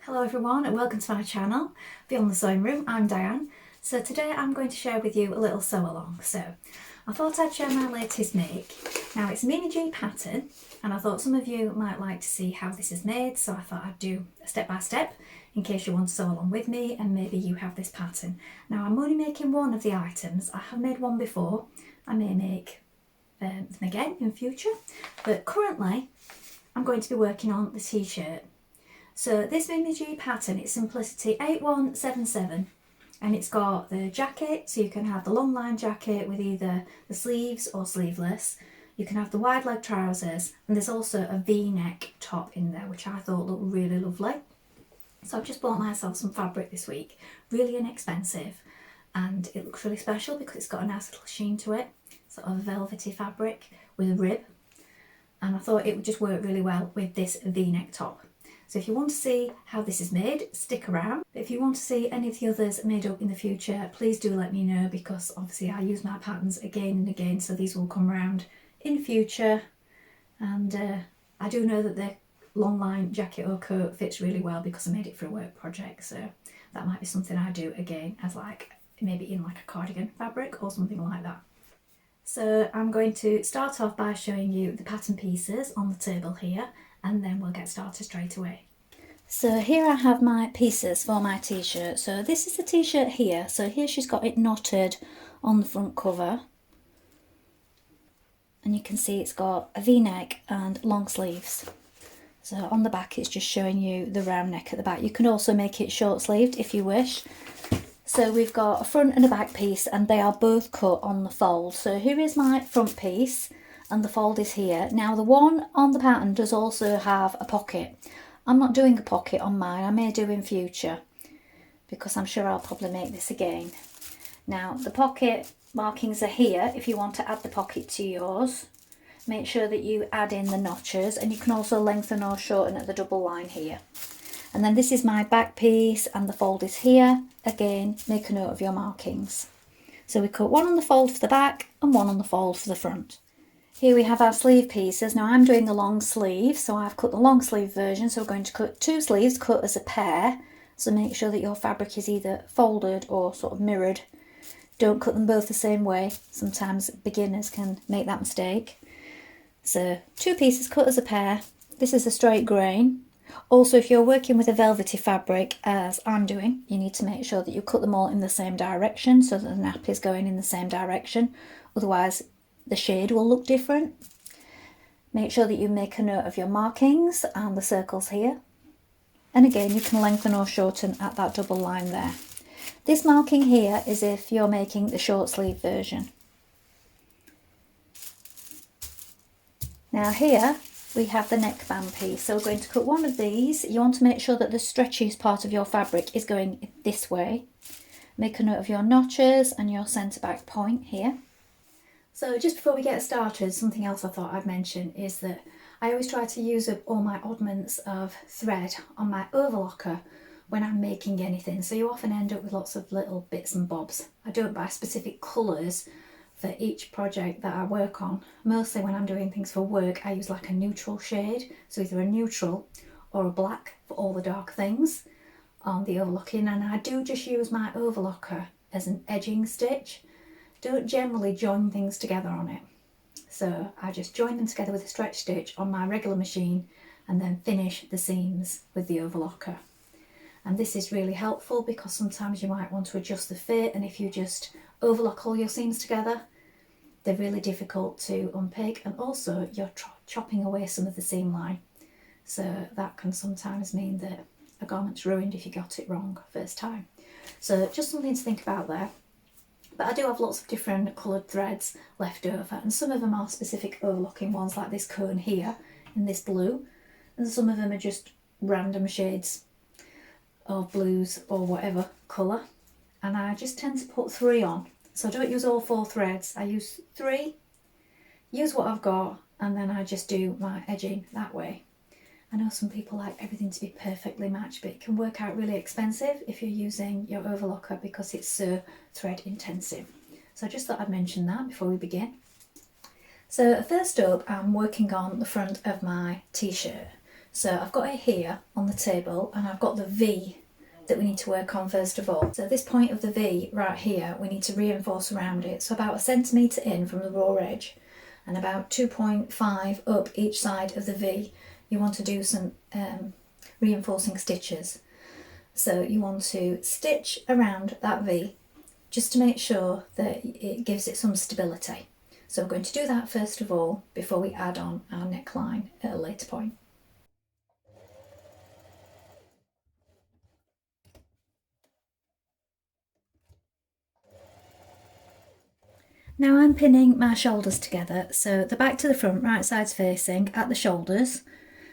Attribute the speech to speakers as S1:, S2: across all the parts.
S1: Hello everyone and welcome to my channel, Beyond the Sewing Room. I'm Diane. So today I'm going to share with you a little sew along. So I thought I'd share my latest make. Now it's a mini G pattern and I thought some of you might like to see how this is made, so I thought I'd do a step by step in case you want to sew along with me and maybe you have this pattern. Now I'm only making one of the items. I have made one before. I may make them again in future, but currently I'm going to be working on the t-shirt. So this mini G pattern, it's Simplicity 8177 and it's got the jacket, so you can have the long line jacket with either the sleeves or sleeveless. You can have the wide leg trousers and there's also a V-neck top in there which I thought looked really lovely. So I've just bought myself some fabric this week, really inexpensive, and it looks really special because it's got a nice little sheen to it, sort of velvety fabric with a rib, and I thought it would just work really well with this V-neck top. So if you want to see how this is made, stick around. If you want to see any of the others made up in the future, please do let me know, because obviously I use my patterns again and again, so these will come around in future. And I do know that the long line jacket or coat fits really well because I made it for a work project, so that might be something I do again as like maybe in like a cardigan fabric or something like that. So I'm going to start off by showing you the pattern pieces on the table here, and then we'll get started straight away. So here I have my pieces for my t-shirt. So this is the t-shirt here. So here she's got it knotted on the front cover. And you can see it's got a V-neck and long sleeves. So on the back it's just showing you the round neck at the back. You can also make it short sleeved if you wish. So we've got a front and a back piece and they are both cut on the fold. So here is my front piece and the fold is here. Now the one on the pattern does also have a pocket. I'm not doing a pocket on mine, I may do in future because I'm sure I'll probably make this again. Now the pocket markings are here if you want to add the pocket to yours. Make sure that you add in the notches, and you can also lengthen or shorten at the double line here. And then this is my back piece and the fold is here. Again, make a note of your markings. So we cut one on the fold for the back and one on the fold for the front. Here we have our sleeve pieces. Now I'm doing a long sleeve, so I've cut the long sleeve version. So we're going to cut two sleeves, cut as a pair. So make sure that your fabric is either folded or sort of mirrored. Don't cut them both the same way. Sometimes beginners can make that mistake. So two pieces cut as a pair. This is a straight grain. Also, if you're working with a velvety fabric, as I'm doing, you need to make sure that you cut them all in the same direction so that the nap is going in the same direction. Otherwise, the shade will look different. Make sure that you make a note of your markings and the circles here. And again, you can lengthen or shorten at that double line there. This marking here is if you're making the short sleeve version. Now here we have the neckband piece. So we're going to cut one of these. You want to make sure that the stretchiest part of your fabric is going this way. Make a note of your notches and your centre back point here. So just before we get started, something else I thought I'd mention is that I always try to use up all my oddments of thread on my overlocker when I'm making anything. So you often end up with lots of little bits and bobs. I don't buy specific colours for each project that I work on. Mostly when I'm doing things for work, I use like a neutral shade. So either a neutral or a black for all the dark things on the overlocking. And I do just use my overlocker as an edging stitch. Don't generally join things together on it. So I just join them together with a stretch stitch on my regular machine and then finish the seams with the overlocker. And this is really helpful because sometimes you might want to adjust the fit, and if you just overlock all your seams together, they're really difficult to unpick, and also you're chopping away some of the seam line. So that can sometimes mean that a garment's ruined if you got it wrong first time. So just something to think about there. But I do have lots of different coloured threads left over, and some of them are specific overlocking ones like this cone here in this blue, and some of them are just random shades of blues or whatever colour, and I just tend to put 3 on. So I don't use all 4 threads, I use 3, use what I've got, and then I just do my edging that way. I know some people like everything to be perfectly matched, but it can work out really expensive if you're using your overlocker because it's so thread intensive. So I just thought I'd mention that before we begin. So first up, I'm working on the front of my t-shirt. So I've got it here on the table, and I've got the V that we need to work on first of all. So this point of the V right here, we need to reinforce around it. So about 1 centimetre in from the raw edge and about 2.5 up each side of the V, you want to do some reinforcing stitches. So you want to stitch around that V just to make sure that it gives it some stability. So we're going to do that first of all before we add on our neckline at a later point. Now I'm pinning my shoulders together, so the back to the front, right side's facing at the shoulders.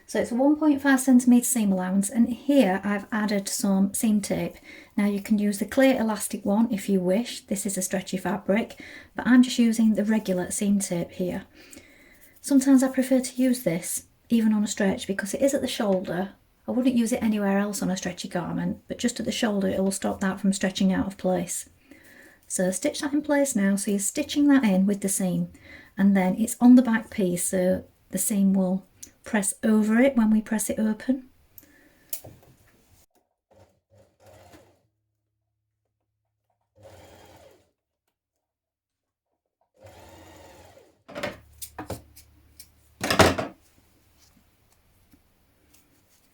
S1: So it's a 1.5 centimetre seam allowance, and here I've added some seam tape. Now you can use the clear elastic one if you wish, this is a stretchy fabric, but I'm just using the regular seam tape here. Sometimes I prefer to use this even on a stretch because it is at the shoulder. I wouldn't use it anywhere else on a stretchy garment, but just at the shoulder it will stop that from stretching out of place. So stitch that in place now, so you're stitching that in with the seam, and then it's on the back piece, so the seam will press over it when we press it open.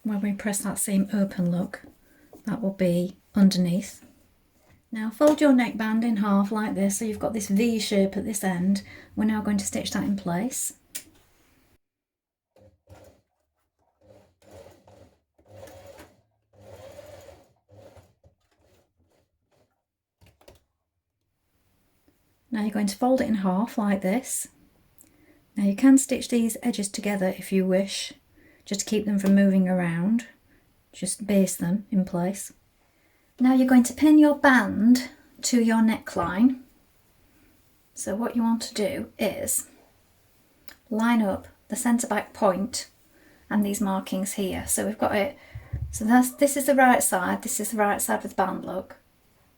S1: When we press that seam open, look, that will be underneath. Now fold your neckband in half like this, so you've got this V shape at this end. We're now going to stitch that in place. Now you're going to fold it in half like this. Now you can stitch these edges together if you wish, just to keep them from moving around. Just base them in place. Now you're going to pin your band to your neckline. So what you want to do is line up the centre back point and these markings here. So we've got it, so this is the right side, this is the right side with the band, look.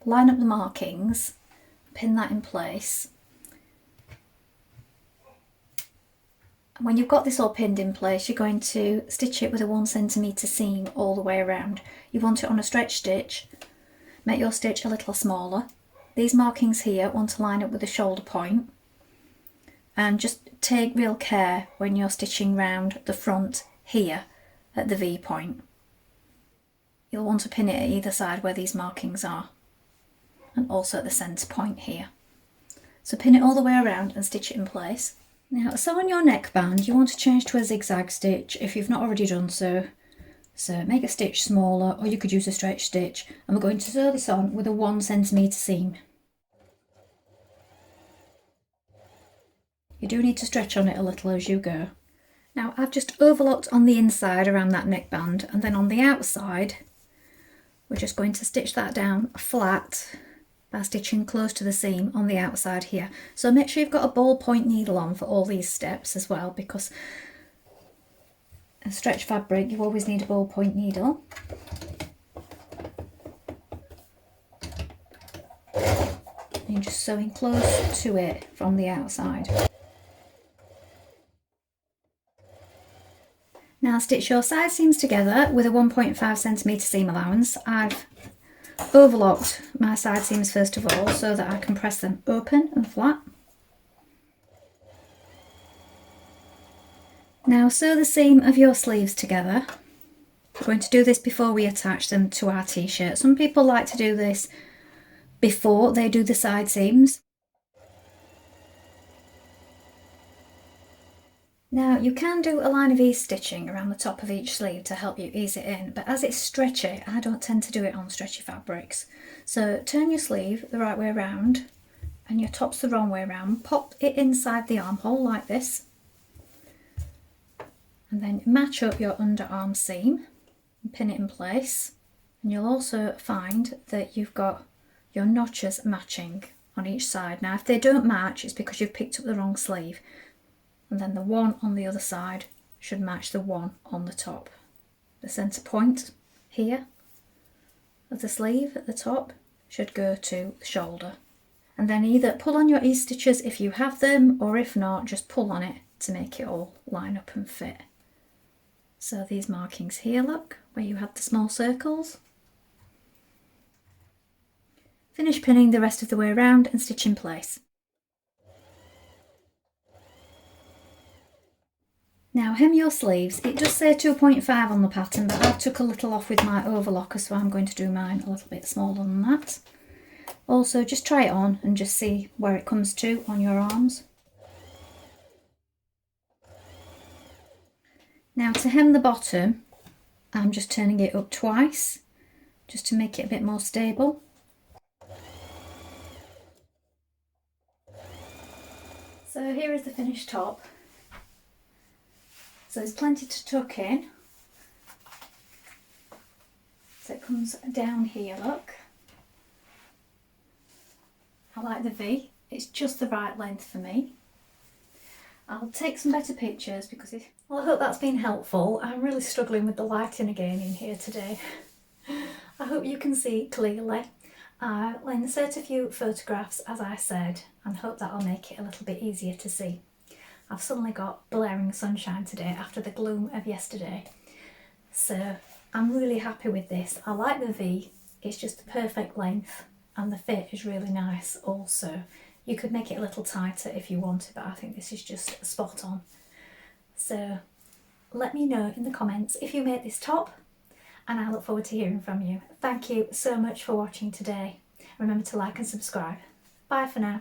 S1: Line up the markings, pin that in place. And when you've got this all pinned in place, you're going to stitch it with a 1 centimetre seam all the way around. You want it on a stretch stitch. Make your stitch a little smaller. These markings here want to line up with the shoulder point, and just take real care when you're stitching round the front here at the V point. You'll want to pin it at either side where these markings are, and also at the centre point here. So pin it all the way around and stitch it in place. Now, so on your neckband, you want to change to a zigzag stitch if you've not already done so. So make a stitch smaller, or you could use a stretch stitch, and we're going to sew this on with a 1 centimetre seam. You do need to stretch on it a little as you go. Now I've just overlocked on the inside around that neckband, and then on the outside we're just going to stitch that down flat by stitching close to the seam on the outside here. So make sure you've got a ballpoint needle on for all these steps as well, because a stretch fabric you always need a ballpoint needle. And you're just sewing close to it from the outside. Now stitch your side seams together with a 1.5 centimetre seam allowance. I've overlocked my side seams first of all so that I can press them open and flat. Now sew the seam of your sleeves together. We're going to do this before we attach them to our t-shirt. Some people like to do this before they do the side seams. Now you can do a line of ease stitching around the top of each sleeve to help you ease it in, but as it's stretchy, I don't tend to do it on stretchy fabrics. So turn your sleeve the right way around and your top's the wrong way around. Pop it inside the armhole like this, and then match up your underarm seam and pin it in place. And you'll also find that you've got your notches matching on each side. Now if they don't match, it's because you've picked up the wrong sleeve. And then the one on the other side should match the one on the top. The centre point here of the sleeve at the top should go to the shoulder. And then either pull on your ease stitches if you have them, or if not, just pull on it to make it all line up and fit. So these markings here, look, where you had the small circles. Finish pinning the rest of the way around and stitch in place. Now hem your sleeves. It does say 2.5 on the pattern, but I took a little off with my overlocker, so I'm going to do mine a little bit smaller than that. Also, just try it on and just see where it comes to on your arms. Now to hem the bottom, I'm just turning it up twice, just to make it a bit more stable. So here is the finished top. So there's plenty to tuck in. So it comes down here, look. I like the V, it's just the right length for me. I'll take some better pictures because well, I hope that's been helpful. I'm really struggling with the lighting again in here today. I hope you can see clearly. I'll insert a few photographs as I said and hope that'll make it a little bit easier to see. I've suddenly got blaring sunshine today after the gloom of yesterday. So I'm really happy with this. I like the V, it's just the perfect length and the fit is really nice also. You could make it a little tighter if you wanted, but I think this is just spot on. So let me know in the comments if you made this top and I look forward to hearing from you. Thank you so much for watching today. Remember to like and subscribe. Bye for now.